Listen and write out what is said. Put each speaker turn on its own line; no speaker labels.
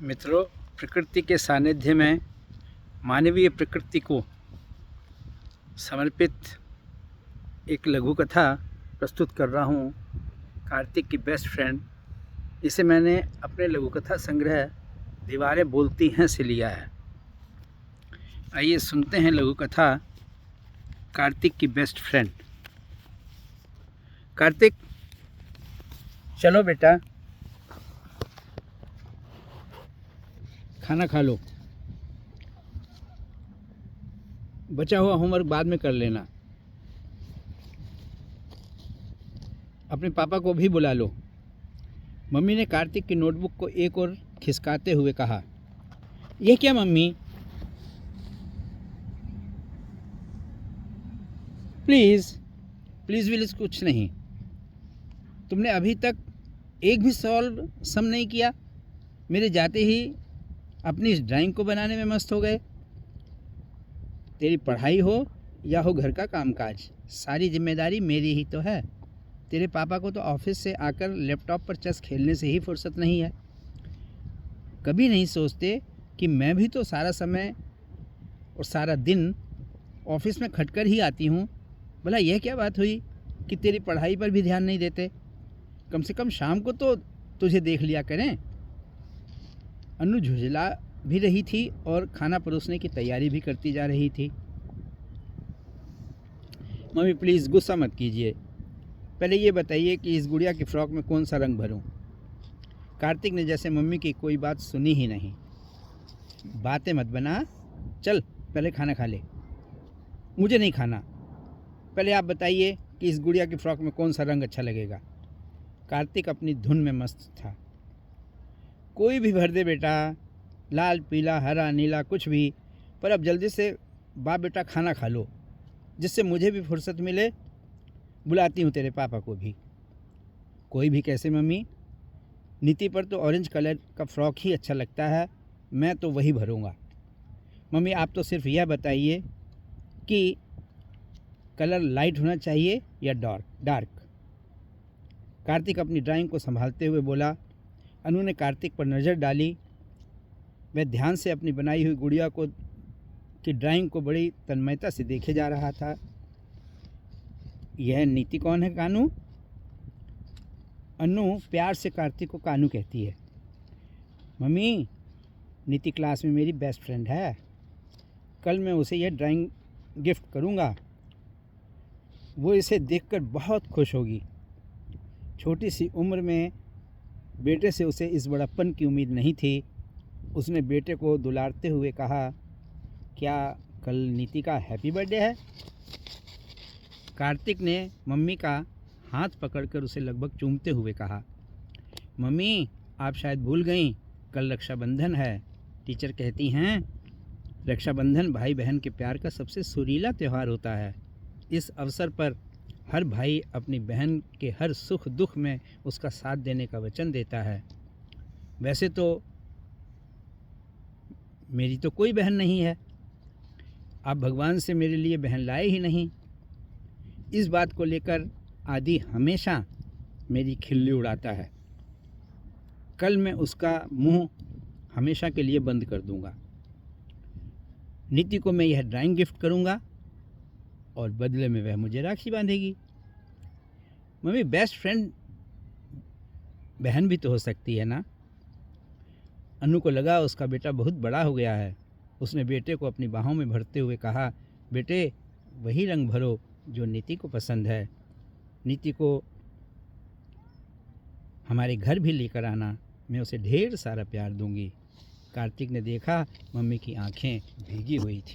मित्रों, प्रकृति के सानिध्य में मानवीय प्रकृति को समर्पित एक लघु कथा प्रस्तुत कर रहा हूँ, कार्तिक की बेस्ट फ्रेंड। इसे मैंने अपने लघु कथा संग्रह दीवारें बोलती हैं से लिया है। आइए सुनते हैं लघु कथा कार्तिक की बेस्ट फ्रेंड। कार्तिक, चलो बेटा, खाना खा लो। बचा हुआ होमवर्क बाद में कर लेना। अपने पापा को भी बुला लो। मम्मी ने कार्तिक की नोटबुक को एक और खिसकाते हुए कहा। यह क्या मम्मी? प्लीज़ विलीज कुछ नहीं। तुमने अभी तक एक भी सवाल सम नहीं किया। मेरे जाते ही अपनी इस ड्राइंग को बनाने में मस्त हो गए। तेरी पढ़ाई हो या हो घर का कामकाज, सारी जिम्मेदारी मेरी ही तो है। तेरे पापा को तो ऑफिस से आकर लैपटॉप पर चेस खेलने से ही फुर्सत नहीं है। कभी नहीं सोचते कि मैं भी तो सारा समय और सारा दिन ऑफिस में खटकर ही आती हूँ। भला यह क्या बात हुई कि तेरी पढ़ाई पर भी ध्यान नहीं देते? कम से कम शाम को तो तुझे देख लिया करें। अनु झुंझला भी रही थी और खाना परोसने की तैयारी भी करती जा रही थी। मम्मी प्लीज़ गुस्सा मत कीजिए। पहले ये बताइए कि इस गुड़िया की फ़्रॉक में कौन सा रंग भरूं? कार्तिक ने जैसे मम्मी की कोई बात सुनी ही नहीं। बातें मत बना, चल पहले खाना खा ले। मुझे नहीं खाना। पहले आप बताइए कि इस गुड़िया की फ़्रॉक में कौन सा रंग अच्छा लगेगा। कार्तिक अपनी धुन में मस्त था। कोई भी भर दे बेटा, लाल पीला हरा नीला कुछ भी, पर अब जल्दी से बाप बेटा खाना खा लो, जिससे मुझे भी फुर्सत मिले। बुलाती हूँ तेरे पापा को भी। कोई भी कैसे मम्मी? नीति पर तो ऑरेंज कलर का फ्रॉक ही अच्छा लगता है, मैं तो वही भरूँगा। मम्मी आप तो सिर्फ यह बताइए कि कलर लाइट होना चाहिए या डार्क। कार्तिक अपनी ड्राइंग को संभालते हुए बोला। अनु ने कार्तिक पर नज़र डाली। वह ध्यान से अपनी बनाई हुई गुड़िया की ड्राइंग को बड़ी तन्मयता से देखे जा रहा था। यह नीति कौन है कानू? अनु प्यार से कार्तिक को कानू कहती है। मम्मी, नीति क्लास में मेरी बेस्ट फ्रेंड है। कल मैं उसे यह ड्राइंग गिफ्ट करूँगा। वो इसे देखकर बहुत खुश होगी। छोटी सी उम्र में बेटे से उसे इस बड़प्पन की उम्मीद नहीं थी। उसने बेटे को दुलारते हुए कहा, क्या कल नीति का हैप्पी बर्थडे है? कार्तिक ने मम्मी का हाथ पकड़कर उसे लगभग चूमते हुए कहा। मम्मी आप शायद भूल गईं, कल रक्षाबंधन है। टीचर कहती हैं रक्षाबंधन भाई बहन के प्यार का सबसे सुरीला त्यौहार होता है। इस अवसर पर हर भाई अपनी बहन के हर सुख दुख में उसका साथ देने का वचन देता है। वैसे तो मेरी तो कोई बहन नहीं है। आप भगवान से मेरे लिए बहन लाए ही नहीं। इस बात को लेकर आदि हमेशा मेरी खिल्ली उड़ाता है। कल मैं उसका मुंह हमेशा के लिए बंद कर दूंगा। नीति को मैं यह ड्राइंग गिफ्ट करूंगा और बदले में वह मुझे राखी बांधेगी। मम्मी बेस्ट फ्रेंड बहन भी तो हो सकती है ना? अनु को लगा उसका बेटा बहुत बड़ा हो गया है। उसने बेटे को अपनी बाहों में भरते हुए कहा, बेटे वही रंग भरो जो नीति को पसंद है। नीति को हमारे घर भी लेकर आना, मैं उसे ढेर सारा प्यार दूंगी। कार्तिक ने देखा मम्मी की आंखें भीगी हुई थी।